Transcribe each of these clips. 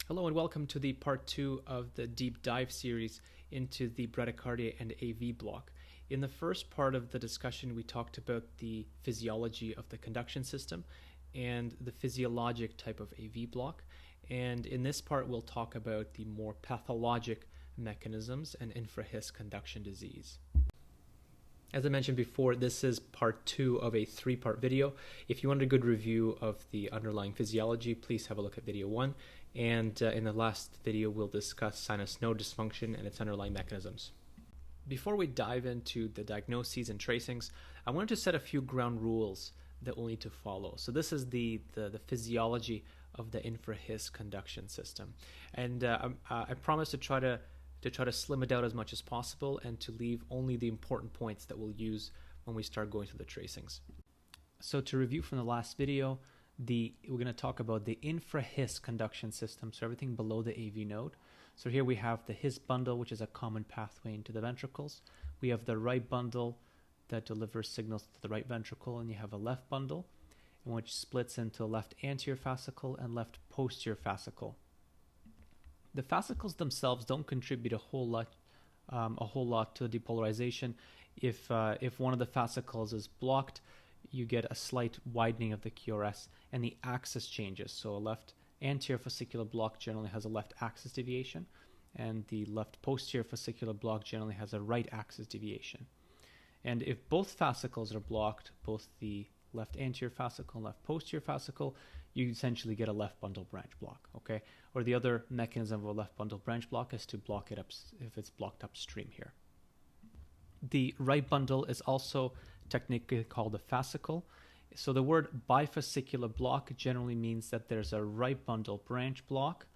Hello and welcome to the part 2 of the deep dive series into the bradycardia and AV block. In the first part of the discussion, we talked about the physiology of the conduction system and the physiologic type of AV block. And in this part, we'll talk about the more pathologic mechanisms and Infrahis conduction disease. As I mentioned before, this is part 2 of a 3-part video. If you want a good review of the underlying physiology, please have a look at video 1. And in the last video, we'll discuss sinus node dysfunction and its underlying mechanisms. Before we dive into the diagnoses and tracings, I wanted to set a few ground rules that we'll need to follow. So this is the physiology of the Infrahis conduction system. And I promise to try to slim it down as much as possible and to leave only the important points that we'll use when we start going through the tracings. So to review from the last video, we're going to talk about the Infrahis conduction system, so everything below the AV node. So here we have the His bundle, which is a common pathway into the ventricles. We have the right bundle that delivers signals to the right ventricle, and you have a left bundle, which splits into left anterior fascicle and left posterior fascicle. The fascicles themselves don't contribute a whole lot to the depolarization. If one of the fascicles is blocked, you get a slight widening of the QRS and the axis changes. So a left anterior fascicular block generally has a left axis deviation, and the left posterior fascicular block generally has a right axis deviation. And if both fascicles are blocked, both the left anterior fascicle and left posterior fascicle, you essentially get a left bundle branch block, okay? Or the other mechanism of a left bundle branch block is to block it up if it's blocked upstream here. The right bundle is also technically called a fascicle. So the word bifascicular block generally means that there's a right bundle branch block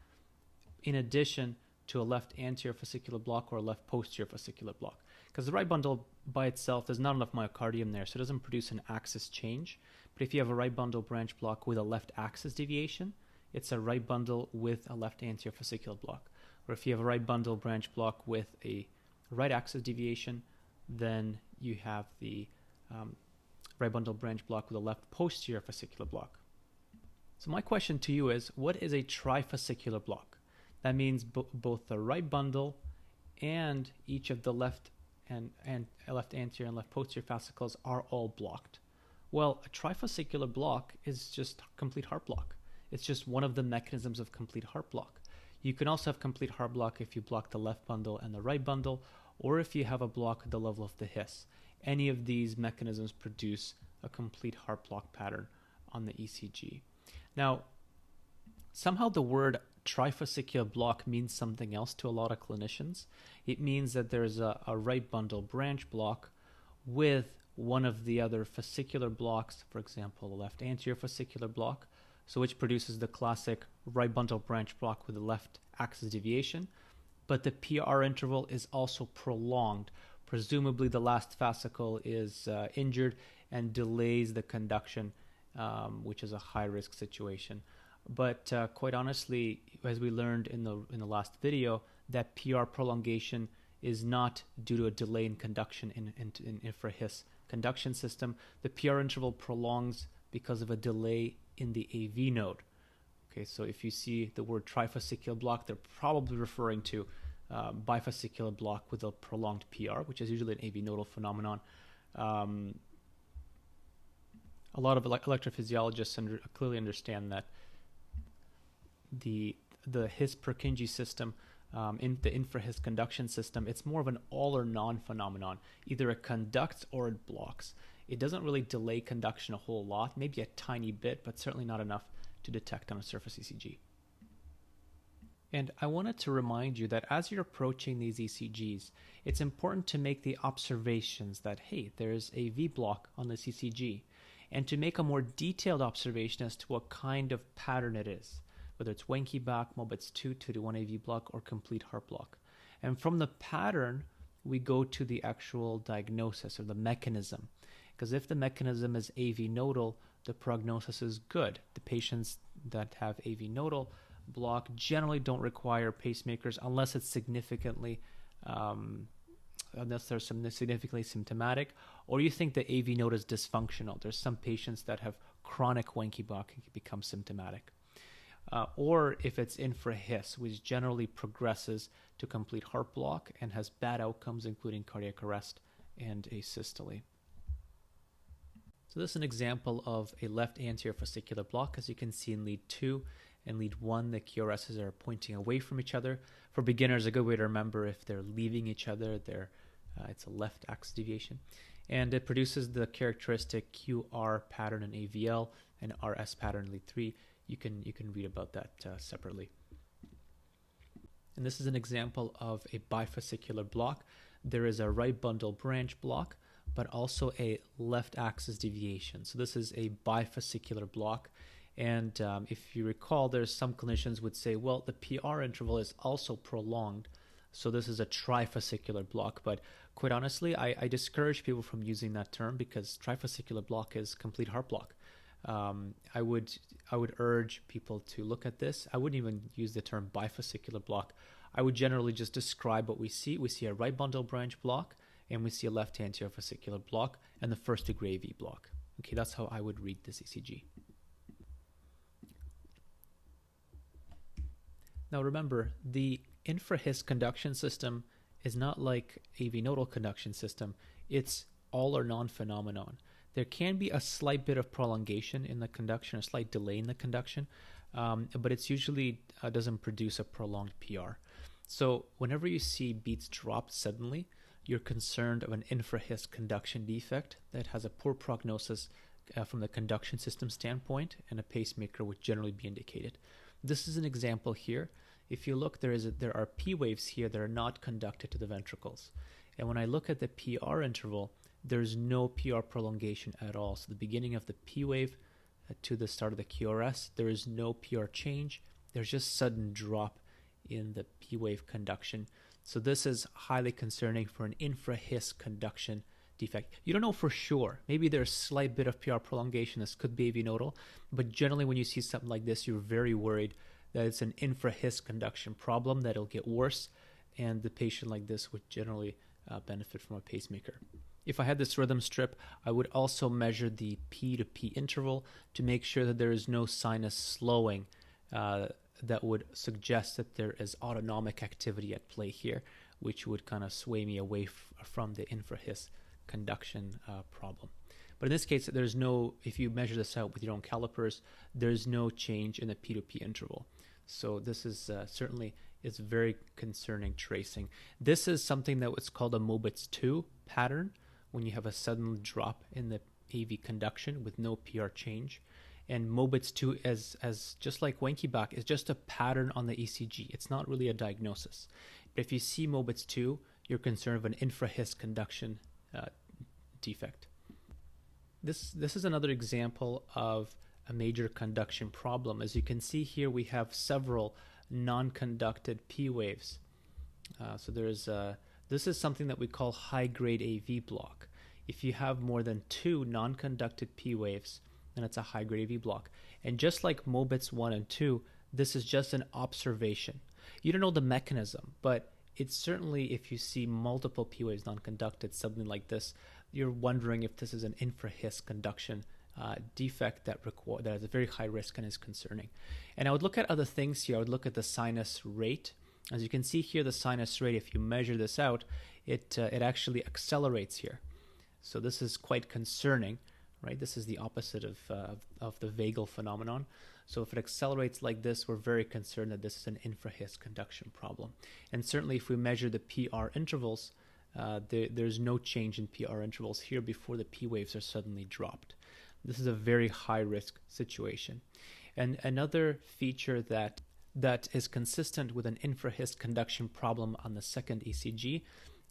in addition to a left anterior fascicular block or a left posterior fascicular block. Because the right bundle by itself, there's not enough myocardium there, so it doesn't produce an axis change. But if you have a right bundle branch block with a left axis deviation, it's a right bundle with a left anterior fascicular block. Or if you have a right bundle branch block with a right axis deviation, then you have the right bundle branch block with a left posterior fascicular block. So my question to you is, what is a trifascicular block? That means both the right bundle and each of the left left anterior and left posterior fascicles are all blocked. Well, a trifascicular block is just complete heart block. It's just one of the mechanisms of complete heart block. You can also have complete heart block if you block the left bundle and the right bundle, or if you have a block at the level of the His. Any of these mechanisms produce a complete heart block pattern on the ECG. Now, somehow the word trifascicular block means something else to a lot of clinicians. It means that there's a right bundle branch block with one of the other fascicular blocks, for example, the left anterior fascicular block, so which produces the classic right bundle branch block with the left axis deviation, but the PR interval is also prolonged. Presumably the last fascicle is injured and delays the conduction, which is a high-risk situation. But quite honestly, as we learned in the last video, that PR prolongation is not due to a delay in conduction in Infrahis conduction system. The PR interval prolongs because of a delay in the AV node. Okay, so if you see the word trifascicular block, they're probably referring to bifascicular block with a prolonged PR, which is usually an AV nodal phenomenon. A lot of electrophysiologists clearly understand that the His Purkinje system, in the Infrahis conduction system, it's more of an all or non phenomenon. Either it conducts or it blocks. It doesn't really delay conduction a whole lot, maybe a tiny bit, but certainly not enough to detect on a surface ECG. And I wanted to remind you that as you're approaching these ECGs, it's important to make the observations that, hey, there's a V block on this ECG, and to make a more detailed observation as to what kind of pattern it is, whether it's Wenke-Bach, Mobitz 2, 2-to-1 AV block, or complete heart block. And from the pattern, we go to the actual diagnosis or the mechanism. Because if the mechanism is AV nodal, the prognosis is good. The patients that have AV nodal block generally don't require pacemakers unless it's significantly unless they're significantly symptomatic, or you think the AV node is dysfunctional. There's some patients that have chronic Wenke-Bach and can become symptomatic. or if it's infrahis, which generally progresses to complete heart block and has bad outcomes, including cardiac arrest and asystole. So this is an example of a left anterior fascicular block. As you can see in lead 2 and lead 1, the QRSs are pointing away from each other. For beginners, a good way to remember if they're leaving each other, it's a left axis deviation. And it produces the characteristic QR pattern in AVL and RS pattern in lead 3. You can read about that separately. And this is an example of a bifascicular block. There is a right bundle branch block, but also a left axis deviation. So this is a bifascicular block. And if you recall, there's some clinicians would say, well, the PR interval is also prolonged. So this is a trifascicular block. But quite honestly, I discourage people from using that term because trifascicular block is complete heart block. I would urge people to look at this. I wouldn't even use the term bifascicular block. I would generally just describe what we see. We see a right bundle branch block, and we see a left anterior fascicular block, and the first degree AV block. Okay, that's how I would read this ECG. Now remember, the Infrahis conduction system is not like AV nodal conduction system. It's all or none phenomenon. There can be a slight bit of prolongation in the conduction, a slight delay in the conduction, but it's usually doesn't produce a prolonged PR. So whenever you see beats drop suddenly, you're concerned of an infrahis conduction defect that has a poor prognosis from the conduction system standpoint, and a pacemaker would generally be indicated. This is an example here. If you look, there are P waves here that are not conducted to the ventricles. And when I look at the PR interval, there's no PR prolongation at all. So the beginning of the P wave to the start of the QRS, there is no PR change. There's just sudden drop in the P wave conduction. So this is highly concerning for an infrahis conduction defect. You don't know for sure. Maybe there's a slight bit of PR prolongation. This could be AV nodal, but generally when you see something like this, you're very worried that it's an infrahis conduction problem, that it'll get worse, and the patient like this would generally benefit from a pacemaker. If I had this rhythm strip, I would also measure the P to P interval to make sure that there is no sinus slowing that would suggest that there is autonomic activity at play here, which would kind of sway me away from the infrahis conduction problem. But in this case, there's no, if you measure this out with your own calipers, there's no change in the P to P interval. So this is certainly, it's very concerning tracing. This is something that was called a Mobitz 2 pattern, when you have a sudden drop in the AV conduction with no PR change. And Mobitz 2, as just like Wenckebach, is just a pattern on the ECG. It's not really a diagnosis. But if you see Mobitz 2, you're concerned of an infrahis conduction defect. This is another example of a major conduction problem. As you can see here, we have several non-conducted P waves. So this is something that we call high-grade AV block. If you have more than 2 non-conducted P waves, then it's a high-grade AV block. And just like Mobitz 1 and 2, this is just an observation. You don't know the mechanism, but it's certainly, if you see multiple P waves non-conducted, something like this, you're wondering if this is an infrahis conduction defect that has a very high risk and is concerning. And I would look at other things here. I would look at the sinus rate. As you can see here, the sinus rate, if you measure this out, it actually accelerates here. So this is quite concerning, right? This is the opposite of the vagal phenomenon. So if it accelerates like this, we're very concerned that this is an infrahis conduction problem. And certainly if we measure the PR intervals, there's no change in PR intervals here before the P waves are suddenly dropped. This is a very high-risk situation. And another feature that is consistent with an infrahis conduction problem on the second ECG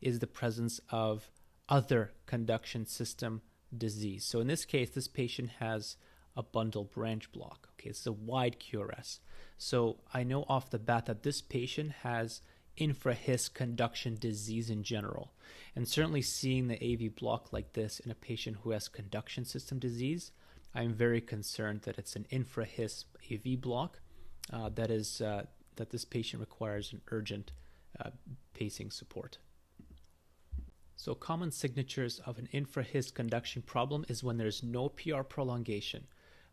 is the presence of other conduction system disease. So in this case, this patient has a bundle branch block. Okay, it's a wide QRS. So I know off the bat that this patient has infrahis conduction disease in general. And certainly seeing the AV block like this in a patient who has conduction system disease, I'm very concerned that it's an infrahis AV block that this patient requires an urgent pacing support. So common signatures of an infrahis conduction problem is when there's no PR prolongation,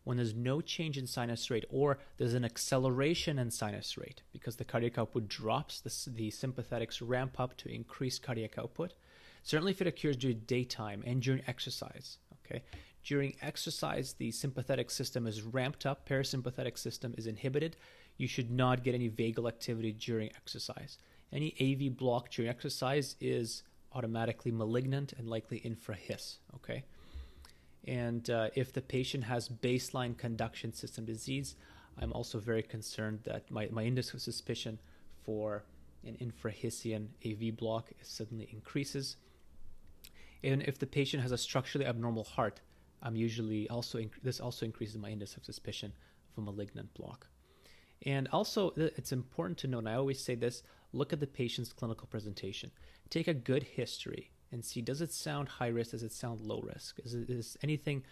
when there's no change in sinus rate or there's an acceleration in sinus rate because the cardiac output drops, the sympathetics ramp up to increase cardiac output. Certainly if it occurs during daytime and during exercise, okay? During exercise, the sympathetic system is ramped up, parasympathetic system is inhibited. You should not get any vagal activity during exercise. Any AV block during exercise is automatically malignant and likely infrahis, okay? And if the patient has baseline conduction system disease, I'm also very concerned that my index of suspicion for an infrahisian AV block suddenly increases. And if the patient has a structurally abnormal heart, I'm usually this also increases my index of suspicion of a malignant block. And also, it's important to note, and I always say this, look at the patient's clinical presentation. Take a good history and see, does it sound high risk? Does it sound low risk? Is anything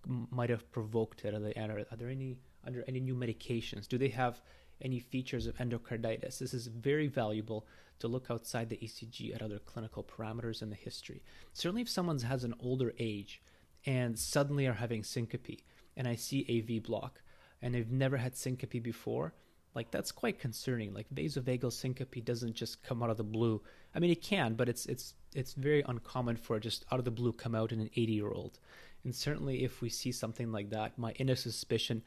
might have provoked it? Are there any under any new medications? Do they have any features of endocarditis? This is very valuable to look outside the ECG at other clinical parameters in the history. Certainly if someone has an older age and suddenly are having syncope, and I see AV block, and they've never had syncope before, like that's quite concerning. Like vasovagal syncope doesn't just come out of the blue. I mean, it can, but it's very uncommon for it just out of the blue come out in an 80-year-old. And certainly if we see something like that, my index of suspicion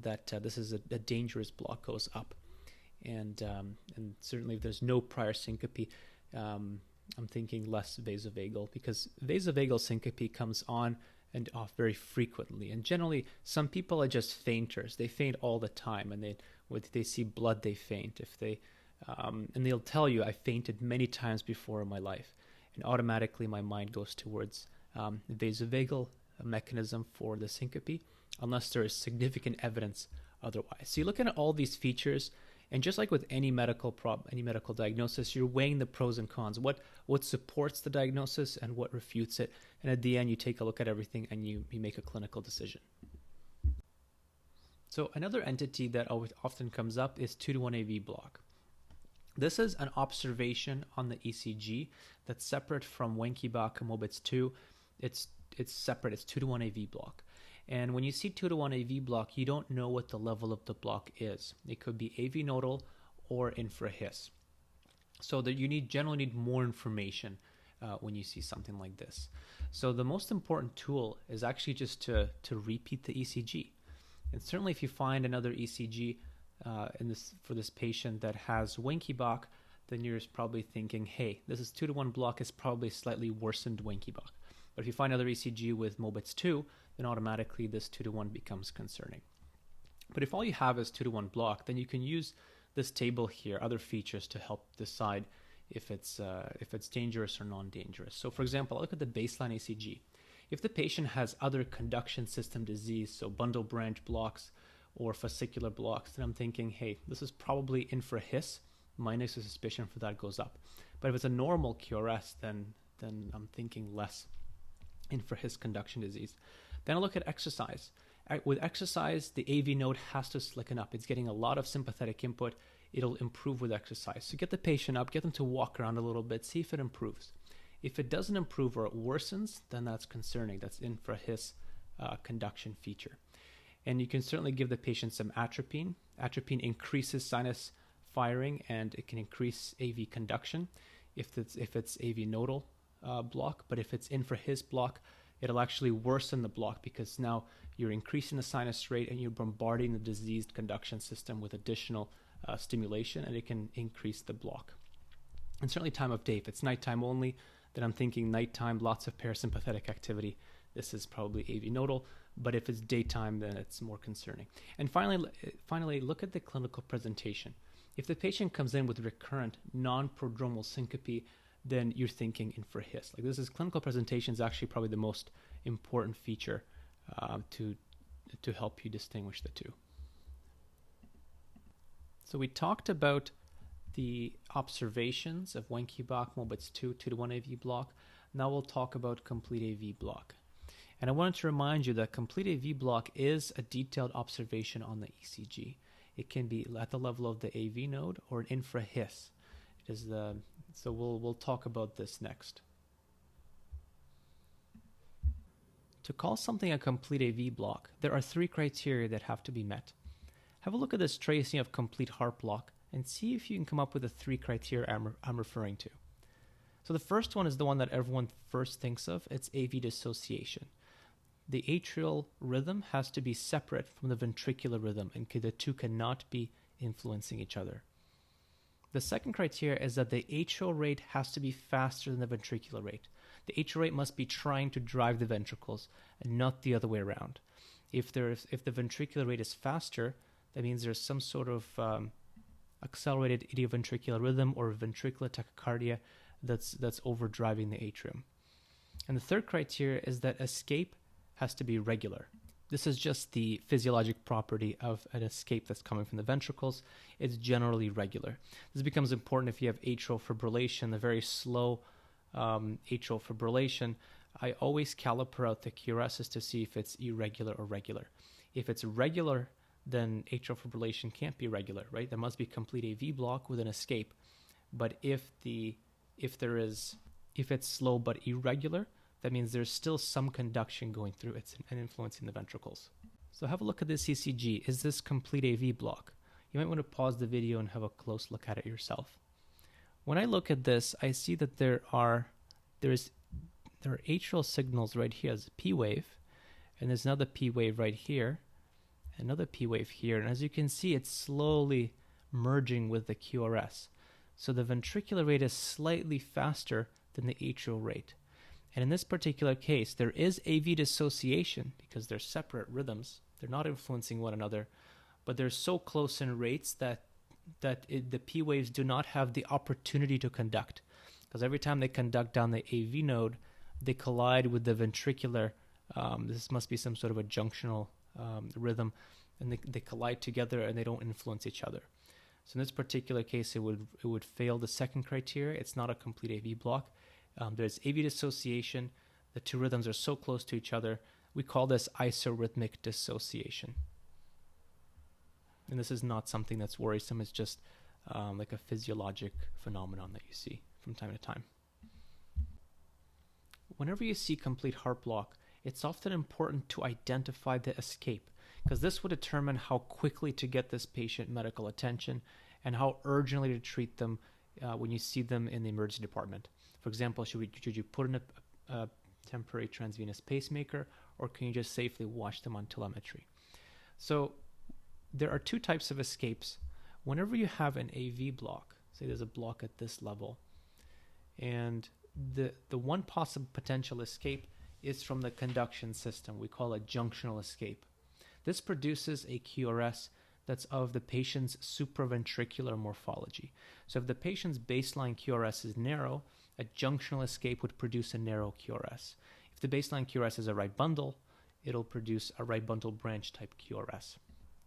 that this is a dangerous block goes up. And certainly if there's no prior syncope, I'm thinking less vasovagal, because vasovagal syncope comes on and off very frequently. And generally, some people are just fainters. They faint all the time, and if they see blood, they faint. And they'll tell you, I fainted many times before in my life. And automatically my mind goes towards vasovagal mechanism for the syncope, unless there is significant evidence otherwise. So you look at all these features, and just like with any medical diagnosis, you're weighing the pros and cons. What supports the diagnosis and what refutes it. And at the end, you take a look at everything and you make a clinical decision. So another entity that often comes up is 2-to-1 AV block. This is an observation on the ECG that's separate from Wenckebach and Mobitz 2. It's separate. It's 2-to-1 AV block. And when you see 2-to-1 AV block, you don't know what the level of the block is. It could be AV nodal or infrahis. So that you generally need more information when you see something like this. So the most important tool is actually just to repeat the ECG. And certainly if you find another ECG for this patient that has Wenckebach, then you're probably thinking, hey, this is 2-to-1 block is probably slightly worsened Wenckebach. But if you find another ECG with Mobitz 2, then automatically this 2-to-1 becomes concerning. But if all you have is 2-to-1 block, then you can use this table here, other features to help decide if it's dangerous or non-dangerous. So for example, I'll look at the baseline ECG. If the patient has other conduction system disease, so bundle branch blocks or fascicular blocks, then I'm thinking, hey, this is probably infrahis. My index of suspicion for that goes up. But if it's a normal QRS, then I'm thinking less infrahis conduction disease. Then I look at exercise. With exercise, the AV node has to slicken up. It's getting a lot of sympathetic input. It'll improve with exercise. So get the patient up, get them to walk around a little bit, see if it improves. If it doesn't improve or it worsens, then that's concerning. That's infrahis conduction feature. And you can certainly give the patient some atropine. Atropine increases sinus firing and it can increase AV conduction if it's AV nodal block. But if it's infrahis block, it'll actually worsen the block because now you're increasing the sinus rate and you're bombarding the diseased conduction system with additional stimulation, and it can increase the block. And certainly time of day. If it's nighttime only, then I'm thinking nighttime, lots of parasympathetic activity. This is probably AV nodal. But if it's daytime, then it's more concerning. And finally, look at the clinical presentation. If the patient comes in with recurrent non-prodromal syncope, then you're thinking infrahis. Like this is clinical presentation is actually probably the most important feature to help you distinguish the two. So we talked about the observations of Wenckebach, Mobitz 2-to-1 AV block. Now we'll talk about complete AV block. And I wanted to remind you that complete AV block is a detailed observation on the ECG. It can be at the level of the AV node or an infrahis. So we'll talk about this next. To call something a complete AV block, there are 3 criteria that have to be met. Have a look at this tracing of complete heart block and see if you can come up with the 3 criteria I'm referring to. So the first one is the one that everyone first thinks of. It's AV dissociation. The atrial rhythm has to be separate from the ventricular rhythm, and the two cannot be influencing each other. The second criteria is that the atrial rate has to be faster than the ventricular rate. The atrial rate must be trying to drive the ventricles and not the other way around. If the ventricular rate is faster, that means there's some sort of accelerated idioventricular rhythm or ventricular tachycardia that's overdriving the atrium. And the third criteria is that escape has to be regular. This is just the physiologic property of an escape that's coming from the ventricles. It's generally regular. This becomes important if you have atrial fibrillation, the very slow atrial fibrillation. I always caliper out the QRSs to see if it's irregular or regular. If it's regular, then atrial fibrillation can't be regular, right? There must be complete AV block with an escape. But if it's slow but irregular, that means there's still some conduction going through it and influencing the ventricles. So have a look at this ECG. Is this complete AV block? You might want to pause the video and have a close look at it yourself. When I look at this, I see that there are atrial signals right here. There's a P wave, and there's another P wave right here, another P wave here. And as you can see, it's slowly merging with the QRS. So the ventricular rate is slightly faster than the atrial rate. And in this particular case, there is AV dissociation because they're separate rhythms. They're not influencing one another, but they're so close in rates that the P waves do not have the opportunity to conduct. Because every time they conduct down the AV node, they collide with the ventricular. This must be some sort of a junctional rhythm, and they collide together and they don't influence each other. So in this particular case, it would fail the second criteria. It's not a complete AV block. There's AV dissociation. The two rhythms are so close to each other. We call this isorhythmic dissociation. And this is not something that's worrisome. It's just like a physiologic phenomenon that you see from time to time. Whenever you see complete heart block, it's often important to identify the escape, because this will determine how quickly to get this patient medical attention and how urgently to treat them when you see them in the emergency department. For example, should you put in a temporary transvenous pacemaker, or can you just safely watch them on telemetry? So there are 2 types of escapes. Whenever you have an AV block, say there's a block at this level, and the one possible potential escape is from the conduction system. We call it junctional escape. This produces a QRS that's of the patient's supraventricular morphology. So if the patient's baseline QRS is narrow, a junctional escape would produce a narrow QRS. If the baseline QRS is a right bundle, it'll produce a right bundle branch type QRS.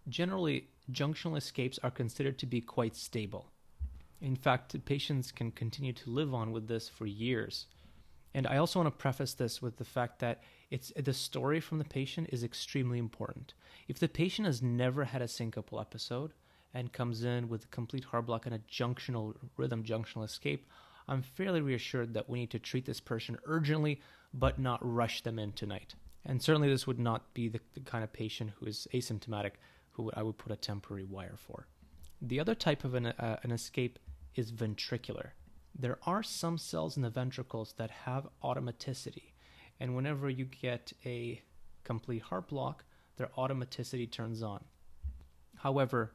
Generally, junctional escapes are considered to be quite stable. In fact, patients can continue to live on with this for years. And I also want to preface this with the fact that the story from the patient is extremely important. If the patient has never had a syncopal episode and comes in with complete heart block and a junctional rhythm, junctional escape, I'm fairly reassured that we need to treat this person urgently, but not rush them in tonight. And certainly this would not be the kind of patient who is asymptomatic, who I would put a temporary wire for. The other type of an escape is ventricular. There are some cells in the ventricles that have automaticity, and whenever you get a complete heart block, their automaticity turns on. However,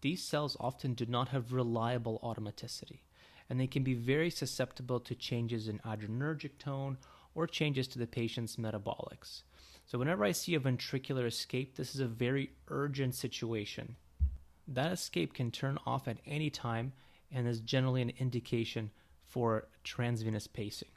these cells often do not have reliable automaticity, and they can be very susceptible to changes in adrenergic tone or changes to the patient's metabolics. So whenever I see a ventricular escape, this is a very urgent situation. That escape can turn off at any time and is generally an indication for transvenous pacing.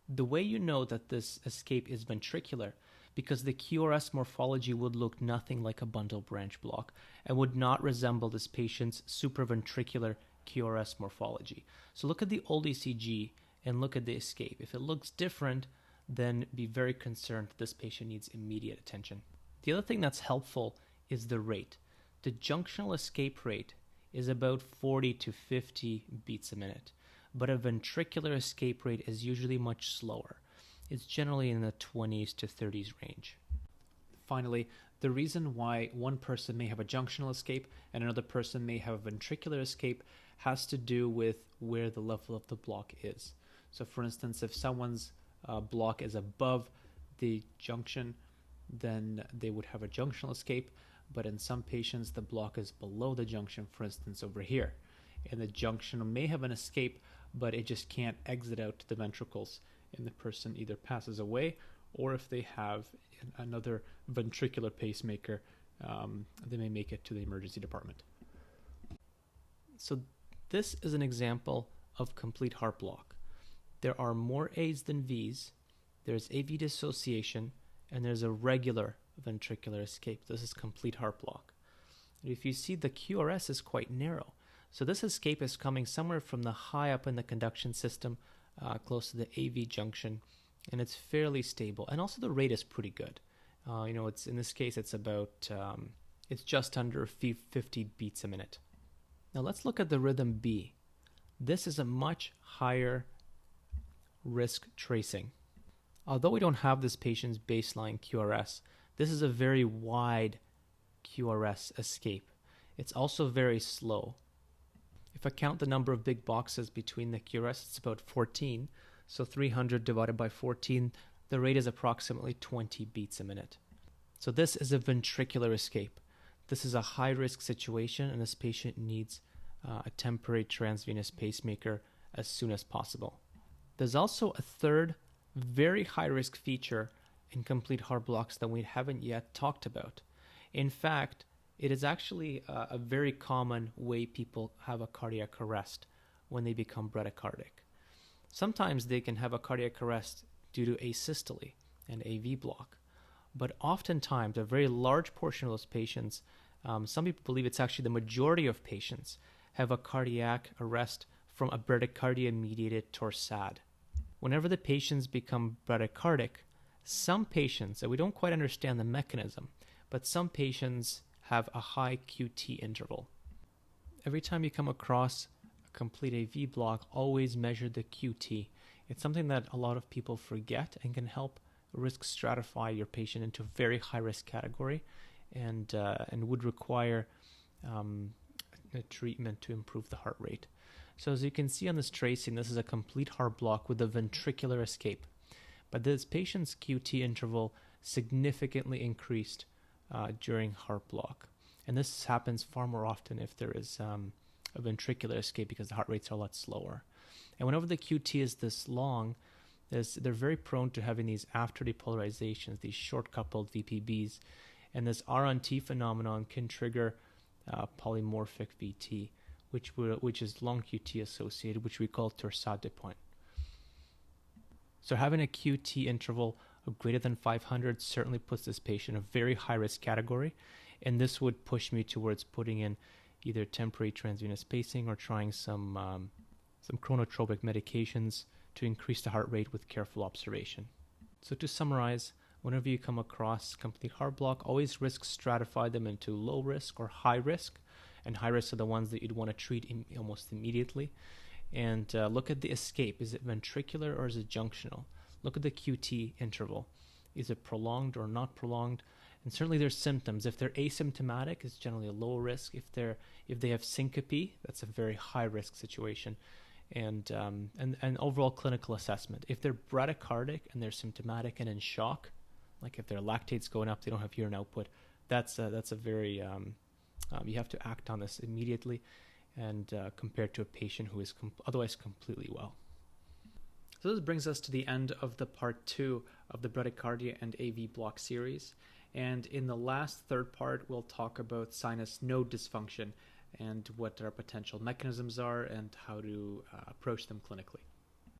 The way you know that this escape is ventricular, because the QRS morphology would look nothing like a bundle branch block and would not resemble this patient's supraventricular QRS morphology. So look at the old ECG and look at the escape. If it looks different, then be very concerned that this patient needs immediate attention. The other thing that's helpful is the rate. The junctional escape rate is about 40 to 50 beats a minute, but a ventricular escape rate is usually much slower. is generally in the 20s to 30s range. Finally, the reason why one person may have a junctional escape and another person may have a ventricular escape has to do with where the level of the block is. So for instance, if someone's block is above the junction, then they would have a junctional escape. But in some patients, the block is below the junction, for instance, over here. And the junction may have an escape, but it just can't exit out to the ventricles. And the person either passes away, or if they have another ventricular pacemaker, they may make it to the emergency department. So this is an example of complete heart block. There are more A's than V's. There's AV dissociation, and there's a regular ventricular escape. This is complete heart block. And if you see, the QRS is quite narrow. So this escape is coming somewhere from the high up in the conduction system, close to the AV junction, and it's fairly stable. And also the rate is pretty good. It's in this case, it's about, it's just under 50 beats a minute. Now let's look at the rhythm B. This is a much higher risk tracing. Although we don't have this patient's baseline QRS, this is a very wide QRS escape. It's also very slow. If I count the number of big boxes between the QRS, it's about 14. So 300 divided by 14, the rate is approximately 20 beats a minute. So this is a ventricular escape. This is a high-risk situation, and this patient needs a temporary transvenous pacemaker as soon as possible. There's also a third very high-risk feature in complete heart blocks that we haven't yet talked about. In fact, it is actually a very common way people have a cardiac arrest when they become bradycardic. Sometimes they can have a cardiac arrest due to asystole and AV block, but oftentimes a very large portion of those patients, some people believe it's actually the majority of patients, have a cardiac arrest from a bradycardia-mediated torsade. Whenever the patients become bradycardic, some patients, and we don't quite understand the mechanism, but some patients have a high QT interval. Every time you come across a complete AV block, always measure the QT. It's something that a lot of people forget and can help risk stratify your patient into a very high risk category, and would require a treatment to improve the heart rate. So as you can see on this tracing, this is a complete heart block with a ventricular escape. But this patient's QT interval significantly increased during heart block. And this happens far more often if there is a ventricular escape, because the heart rates are a lot slower. And whenever the QT is this long, they're very prone to having these after depolarizations, these short-coupled VPBs. And this R-on-T phenomenon can trigger polymorphic VT, which is long QT associated, which we call torsade de pointe. So having a QT interval of greater than 500 certainly puts this patient in a very high-risk category, and this would push me towards putting in either temporary transvenous pacing or trying some chronotropic medications to increase the heart rate with careful observation. So to summarize, whenever you come across complete heart block, always risk stratify them into low risk or high risk, and high risk are the ones that you'd want to treat almost immediately. And look at the escape. Is it ventricular or is it junctional? Look at the QT interval. Is it prolonged or not prolonged? And certainly there's symptoms. If they're asymptomatic, it's generally a low risk. If they have syncope, that's a very high risk situation. And overall clinical assessment. If they're bradycardic and they're symptomatic and in shock, like if their lactate's going up, they don't have urine output, that's a very you have to act on this immediately, and compared to a patient who is otherwise completely well. So this brings us to the end of the part 2 of the bradycardia and AV block series. And in the last third part, we'll talk about sinus node dysfunction and what our potential mechanisms are and how to approach them clinically.